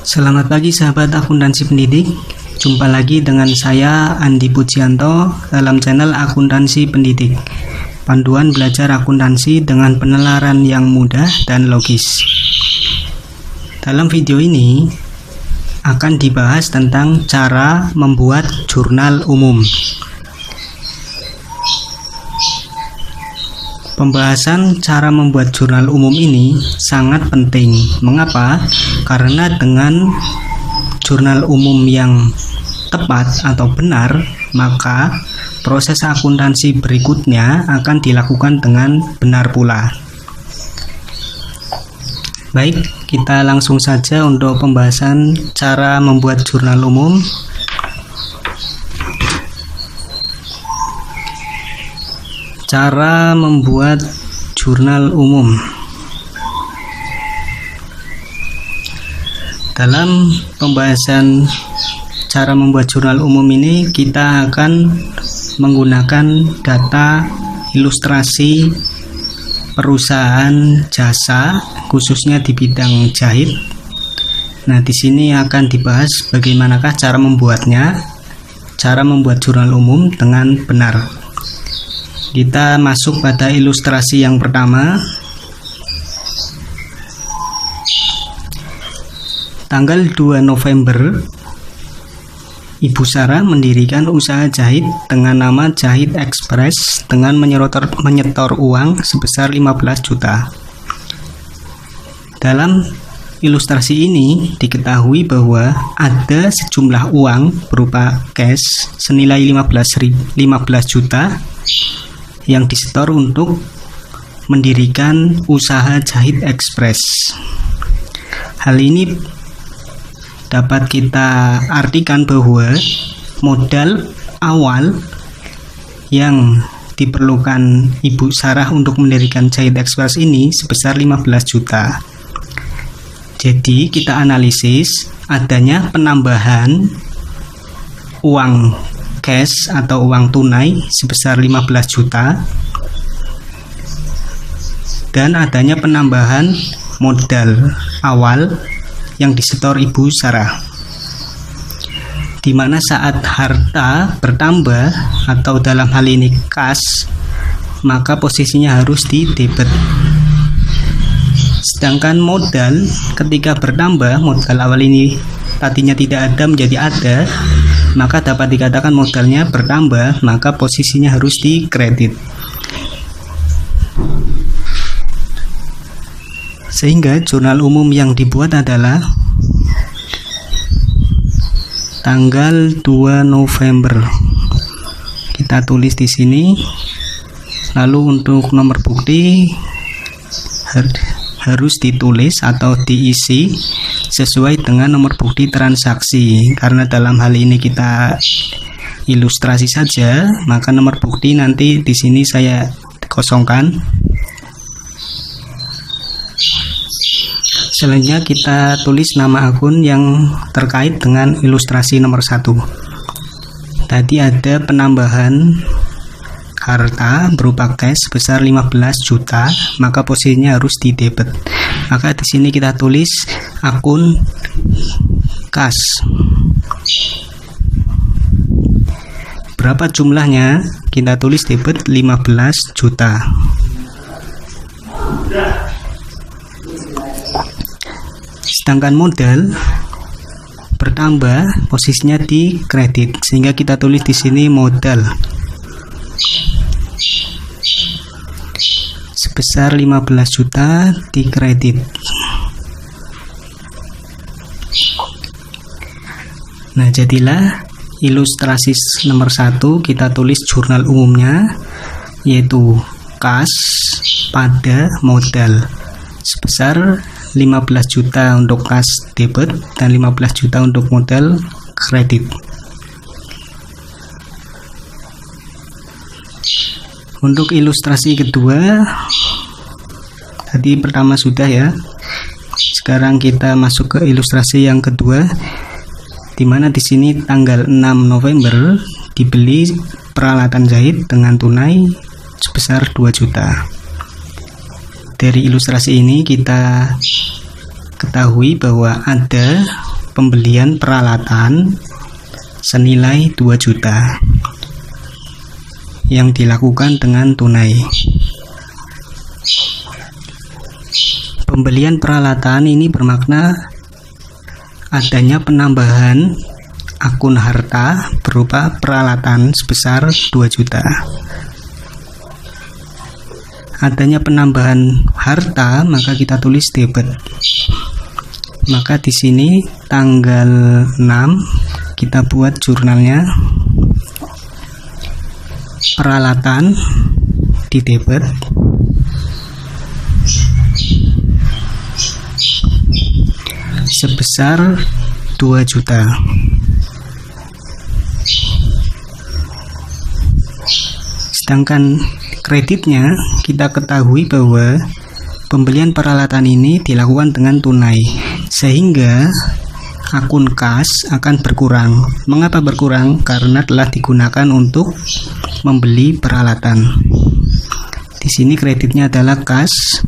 Selamat pagi sahabat akuntansi pendidik. Jumpa lagi dengan saya Andi Pujianto dalam channel Akuntansi Pendidik. Panduan belajar akuntansi dengan penalaran yang mudah dan logis. Dalam video ini akan dibahas tentang cara membuat jurnal umum. Pembahasan cara membuat jurnal umum ini sangat penting. Mengapa? Karena dengan jurnal umum yang tepat atau benar, maka proses akuntansi berikutnya akan dilakukan dengan benar pula. Baik, kita langsung saja untuk pembahasan cara membuat jurnal umum. Cara membuat jurnal umum. Dalam pembahasan cara membuat jurnal umum ini, kita akan menggunakan data ilustrasi perusahaan jasa, khususnya di bidang jahit. Nah, di sini akan dibahas bagaimanakah cara membuatnya, cara membuat jurnal umum dengan benar. Kita masuk pada ilustrasi yang pertama. Tanggal 2 November, Ibu Sarah mendirikan usaha jahit dengan nama Jahit Express dengan menyetor uang sebesar 15 juta. Dalam ilustrasi ini diketahui bahwa ada sejumlah uang berupa cash senilai 15 juta yang disetor untuk mendirikan usaha Jahit Express. Hal ini dapat kita artikan bahwa modal awal yang diperlukan Ibu Sarah untuk mendirikan Jahit Express ini sebesar 15 juta. Jadi kita analisis adanya penambahan uang cash atau uang tunai sebesar 15 juta dan adanya penambahan modal awal yang disetor Ibu Sarah, di mana saat harta bertambah atau dalam hal ini kas, maka posisinya harus di debit. Sedangkan modal ketika bertambah, modal awal ini tadinya tidak ada menjadi ada, maka dapat dikatakan modalnya bertambah, maka posisinya harus di kredit. Sehingga jurnal umum yang dibuat adalah tanggal 2 November. Kita tulis di sini. Lalu untuk nomor bukti harus ditulis atau diisi sesuai dengan nomor bukti transaksi. Karena dalam hal ini kita ilustrasi saja, maka nomor bukti nanti di sini saya kosongkan. Selanjutnya kita tulis nama akun yang terkait dengan ilustrasi nomor 1. Tadi ada penambahan harta berupa cash sebesar 15 juta, maka posisinya harus di debit. Maka di sini kita tulis akun kas. Berapa jumlahnya? Kita tulis debit 15 juta. Sedangkan modal bertambah, posisinya di kredit, sehingga kita tulis di sini modal sebesar 15 juta di kredit. Nah, jadilah ilustrasi nomor 1. Kita tulis jurnal umumnya, yaitu kas pada modal sebesar 15 juta untuk kas debit dan 15 juta untuk modal kredit. Untuk ilustrasi kedua, tadi pertama sudah ya. Sekarang kita masuk ke ilustrasi yang kedua, di mana di sini tanggal 6 November dibeli peralatan jahit dengan tunai sebesar 2 juta. Dari ilustrasi ini kita ketahui bahwa ada pembelian peralatan senilai 2 juta yang dilakukan dengan tunai. Pembelian peralatan ini bermakna adanya penambahan akun harta berupa peralatan sebesar 2 juta. Adanya penambahan harta, maka kita tulis debit. Maka di sini tanggal 6 kita buat jurnalnya, peralatan di debit, sebesar 2 juta. Sedangkan kreditnya kita ketahui bahwa pembelian peralatan ini dilakukan dengan tunai, sehingga akun kas akan berkurang. Mengapa berkurang? Karena telah digunakan untuk membeli peralatan. Di sini kreditnya adalah kas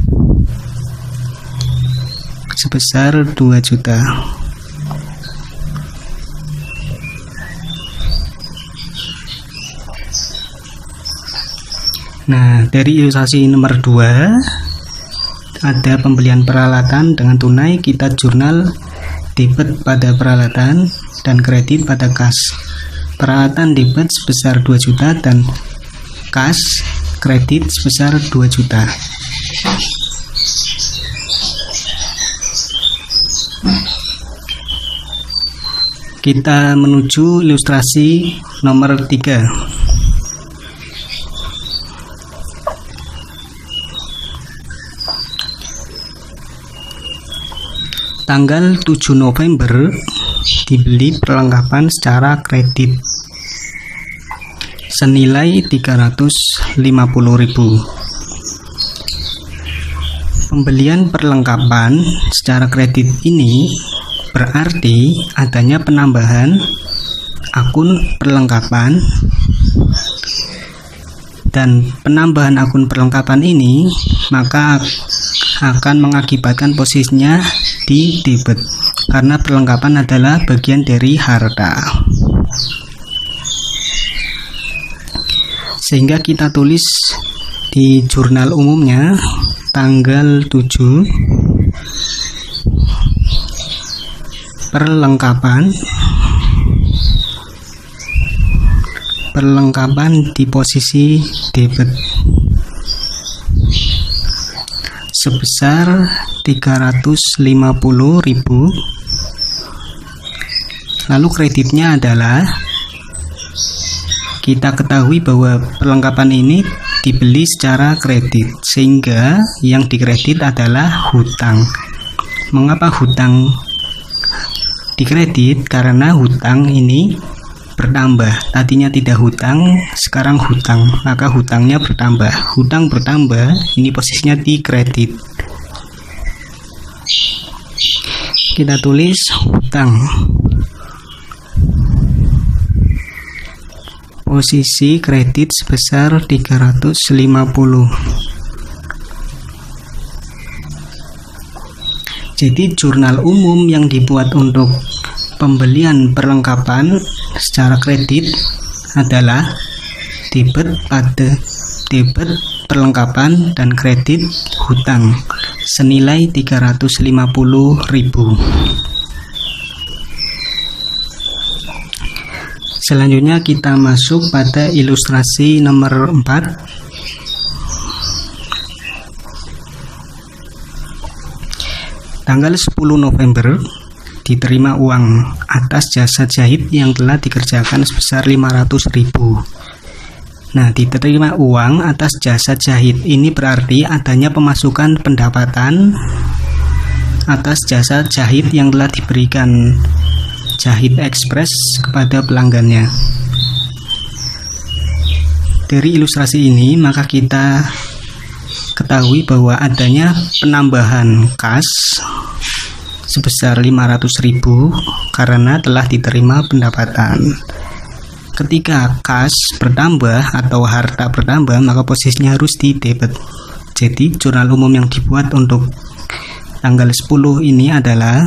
sebesar 2 juta. Nah, dari ilustrasi nomor 2 ada pembelian peralatan dengan tunai, kita jurnal debit pada peralatan dan kredit pada kas. Peralatan debit sebesar 2 juta dan kas kredit sebesar 2 juta. Kita menuju ilustrasi nomor 3. Tanggal 7 November dibeli perlengkapan secara kredit senilai 350.000. Pembelian perlengkapan secara kredit ini berarti adanya penambahan akun perlengkapan, dan penambahan akun perlengkapan ini maka akan mengakibatkan posisinya di debit karena perlengkapan adalah bagian dari harta. Sehingga kita tulis di jurnal umumnya tanggal 7 perlengkapan di posisi debit sebesar 350.000. Lalu kreditnya adalah, kita ketahui bahwa perlengkapan ini dibeli secara kredit, sehingga yang dikredit adalah hutang. Mengapa hutang dikredit? Karena hutang ini bertambah. Tadinya tidak hutang, sekarang hutang, maka hutangnya bertambah. Hutang bertambah, ini posisinya di kredit. Kita tulis hutang, posisi kredit sebesar 350. Jadi jurnal umum yang dibuat untuk pembelian perlengkapan secara kredit adalah debit pada debit perlengkapan dan kredit hutang senilai 350.000. Selanjutnya kita masuk pada ilustrasi nomor 4. Tanggal 10 November diterima uang atas jasa jahit yang telah dikerjakan sebesar 500.000. Nah, diterima uang atas jasa jahit ini berarti adanya pemasukan pendapatan atas jasa jahit yang telah diberikan Jahit Express kepada pelanggannya. Dari ilustrasi ini maka kita ketahui bahwa adanya penambahan kas sebesar 500.000 karena telah diterima pendapatan. Ketika kas bertambah atau harta bertambah, maka posisinya harus di debit. Jadi jurnal umum yang dibuat untuk tanggal 10 ini adalah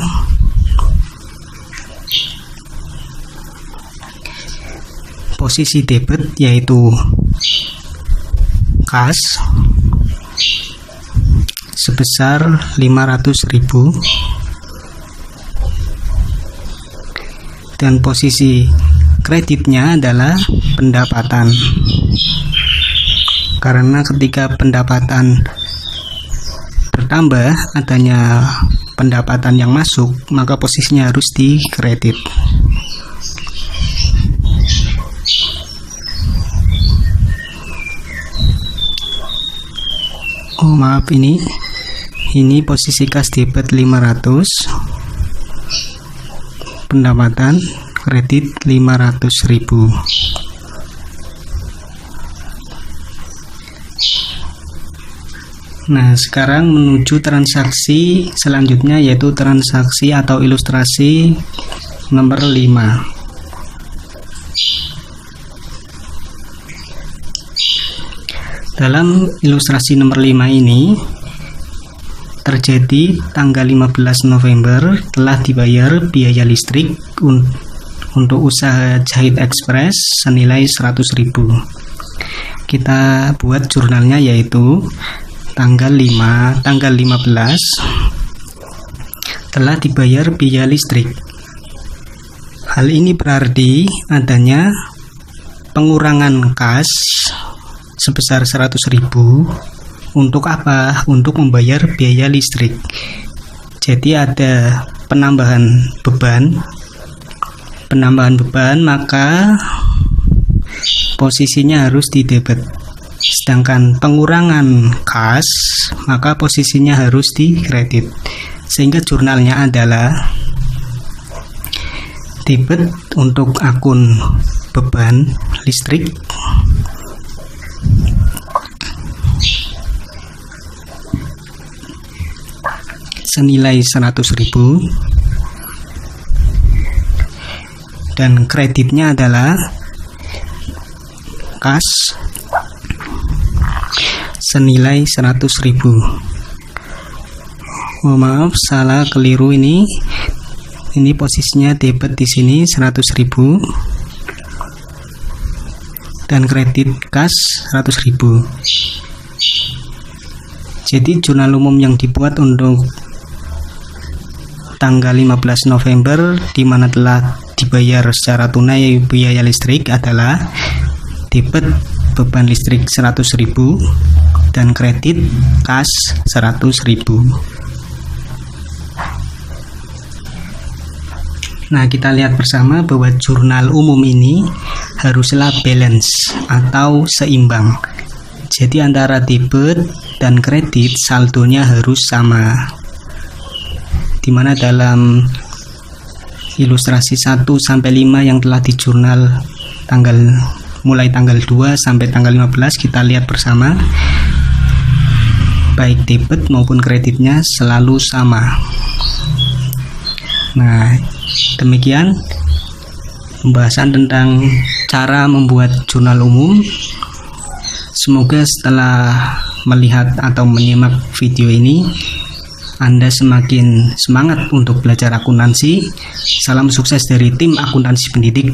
posisi debit yaitu kas sebesar 500.000 dan posisi kreditnya adalah pendapatan, karena ketika pendapatan bertambah, adanya pendapatan yang masuk, maka posisinya harus di kredit. Oh maaf, ini posisi kas debit 500, pendapatan kredit 500.000. Nah, sekarang menuju transaksi selanjutnya, yaitu transaksi atau ilustrasi nomor 5. Dalam ilustrasi nomor 5 ini terjadi tanggal 15 November telah dibayar biaya listrik untuk usaha Jahit Express senilai 100.000. Kita buat jurnalnya, yaitu tanggal 15 telah dibayar biaya listrik. Hal ini berarti adanya pengurangan kas sebesar 100.000. Untuk apa? Untuk membayar biaya listrik. Jadi ada penambahan beban, maka posisinya harus di debit. Sedangkan pengurangan kas, maka posisinya harus di kredit. Sehingga jurnalnya adalah debit untuk akun beban listrik senilai 100.000 dan kreditnya adalah kas senilai 100.000. Oh maaf, salah, keliru ini posisinya debit di sini 100.000 dan kredit kas 100.000. Jadi jurnal umum yang dibuat untuk tanggal 15 November di mana telah dibayar secara tunai biaya listrik adalah debit beban listrik 100.000 dan kredit kas 100.000. Nah, kita lihat bersama bahwa jurnal umum ini haruslah balance atau seimbang. Jadi antara debit dan kredit saldonya harus sama. Di mana dalam ilustrasi 1 sampai 5 yang telah di jurnal mulai tanggal 2 sampai tanggal 15, kita lihat bersama baik debit maupun kreditnya selalu sama. Nah, demikian pembahasan tentang cara membuat jurnal umum. Semoga setelah melihat atau menyimak video ini Anda semakin semangat untuk belajar akuntansi. Salam sukses dari tim akuntansi pendidik.